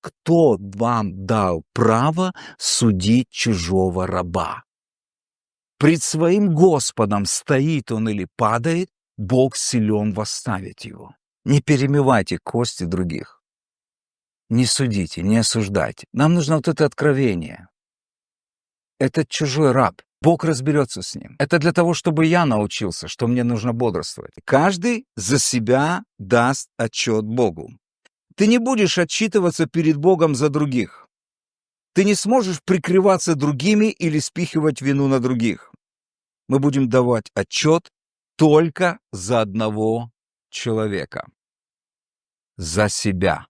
кто вам дал право судить чужого раба? Пред своим Господом стоит он или падает, Бог силен восставить его. Не перемывайте кости других. Не судите, не осуждайте. Нам нужно вот это откровение. Это чужой раб. Бог разберется с ним. Это для того, чтобы я научился, что мне нужно бодрствовать. Каждый за себя даст отчет Богу. Ты не будешь отчитываться перед Богом за других. Ты не сможешь прикрываться другими или спихивать вину на других. Мы будем давать отчет только за одного человека. За себя.